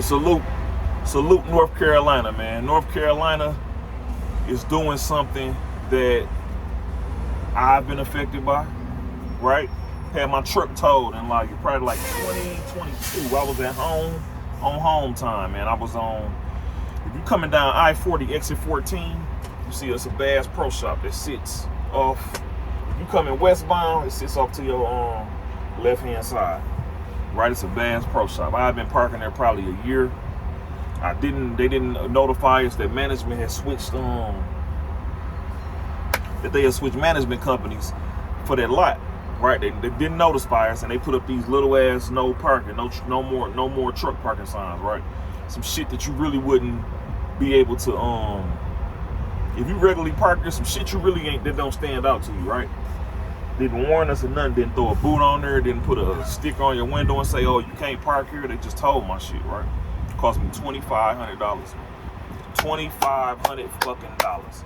Salute North Carolina, man. North Carolina is doing something that I've been affected by, right? Had my truck towed in probably like 2022. I was at home on home time, man. I was on, if you're coming down I-40 exit 14, you see it's a Bass Pro Shop that sits off. If you coming westbound, it sits off to your left-hand side. Right, it's a Bass Pro Shop. I've been parking there probably a year. They didn't notify us that management had switched management companies for that lot. Right, they didn't notify us, and they put up these little ass no parking, no more truck parking signs. Right, some shit that you really wouldn't be able to if you regularly park there, some shit you really ain't, that don't stand out to you. Right. Didn't warn us or nothing, didn't throw a boot on there, didn't put a sticker on your window and say, oh, you can't park here. They just told my shit, right? It cost me $2,500. $2,500 fucking dollars.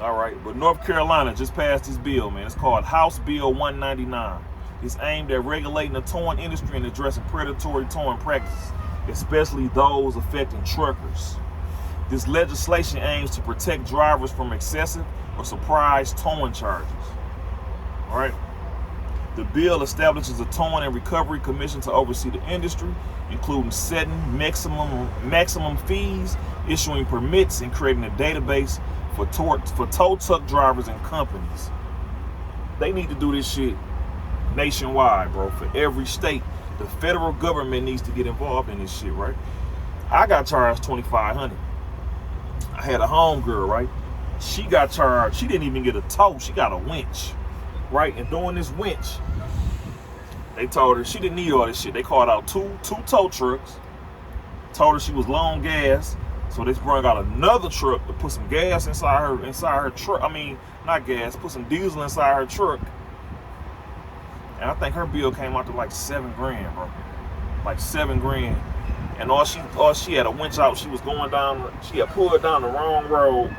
All right, but North Carolina just passed this bill, man. It's called House Bill 199. It's aimed at regulating the towing industry and addressing predatory towing practices, especially those affecting truckers. This legislation aims to protect drivers from excessive or surprise towing charges. All right. The bill establishes a towing and recovery commission to oversee the industry, including setting maximum fees, issuing permits, and creating a database for tow truck drivers and companies. They need to do this shit nationwide, bro, for every state. The federal government needs to get involved in this shit, right? I got charged $2,500. I had a homegirl, right? She got charged. She didn't even get a tow. She got a winch. Right, and doing this winch, they told her she didn't need all this shit. They called out two tow trucks, told her she was low gas, so they brought out another truck to put some gas inside her truck. I mean, not gas, put some diesel inside her truck. And I think her bill came out to like $7,000, bro, like $7,000. And all she had a winch out. She was going down. She had pulled down the wrong road.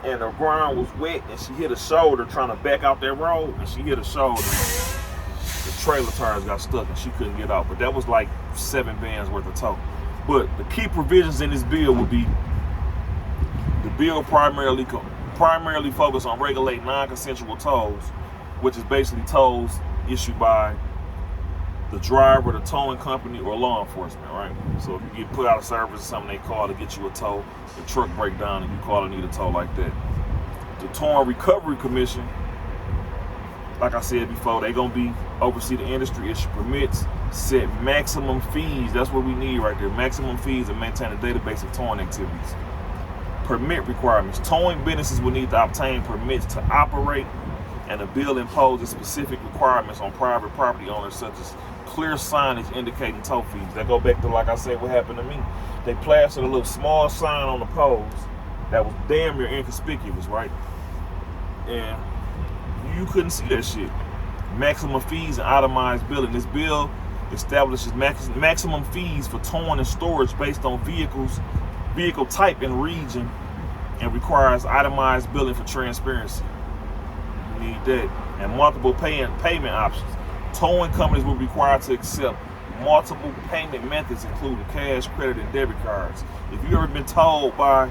And the ground was wet, and she hit a shoulder trying to back out that road, and she hit a shoulder. The trailer tires got stuck, and she couldn't get out. But that was like $7,000 worth of tow. But the key provisions in this bill would be the bill primarily focus on regulating non-consensual tows, which is basically tows issued by the driver, the towing company, or law enforcement, right? So if you get put out of service or something, they call to get you a tow. The truck break down and you call and need a tow like that. The Towing Recovery Commission, like I said before, they gonna oversee the industry, issue permits, set maximum fees. That's what we need right there. Maximum fees, and maintain a database of towing activities. Permit requirements. Towing businesses will need to obtain permits to operate, and the bill imposes specific requirements on private property owners, such as clear signage indicating tow fees. That go back to, like I said, what happened to me. They plastered a little small sign on the poles that was damn near inconspicuous, right? And you couldn't see that shit. Maximum fees and itemized billing. This bill establishes maximum fees for towing and storage based on vehicle type and region, and requires itemized billing for transparency. You need that. And multiple payment options. Towing companies will be required to accept multiple payment methods, including cash, credit, and debit cards. If you've ever been told by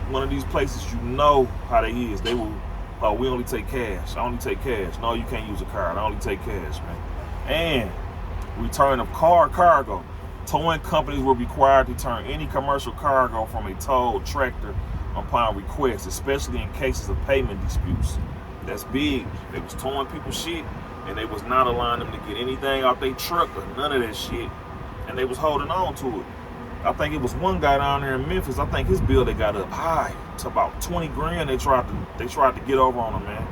one of these places, you know how they is. They will, oh, we only take cash. I only take cash. No, you can't use a card. I only take cash, man. And return of cargo. Towing companies were required to return any commercial cargo from a towed tractor upon request, especially in cases of payment disputes. That's big. They was towing people's shit, and they was not allowing them to get anything out their truck or none of that shit, and they was holding on to it. I think it was one guy down there in Memphis. I think his bill, they got up high to about $20,000. They tried to get over on him, man,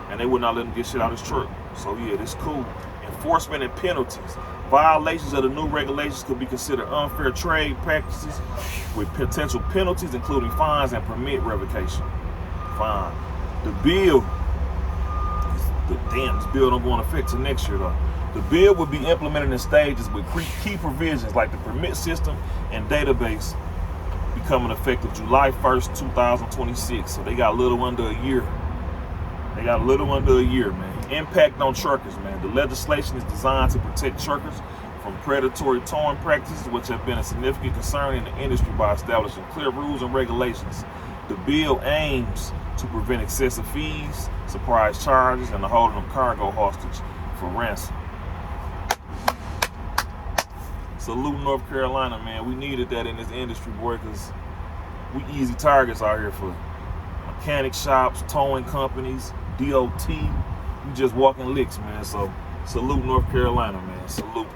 and they would not let him get shit out his truck. So yeah, this cool. Enforcement and penalties. Violations of the new regulations could be considered unfair trade practices with potential penalties, including fines and permit revocation. Fine. This bill don't go into effect till next year though. The bill will be implemented in stages with key provisions like the permit system and database becoming effective July 1st, 2026. So they got a little under a year. Man. Impact on truckers, man. The legislation is designed to protect truckers from predatory towing practices, which have been a significant concern in the industry by establishing clear rules and regulations. The bill aims to prevent excessive fees, surprise charges, and the holding of cargo hostage for ransom. Salute North Carolina, man. We needed that in this industry, boy, because we easy targets out here for mechanic shops, towing companies, DOT. We just walking licks, man. So salute North Carolina, man. Salute.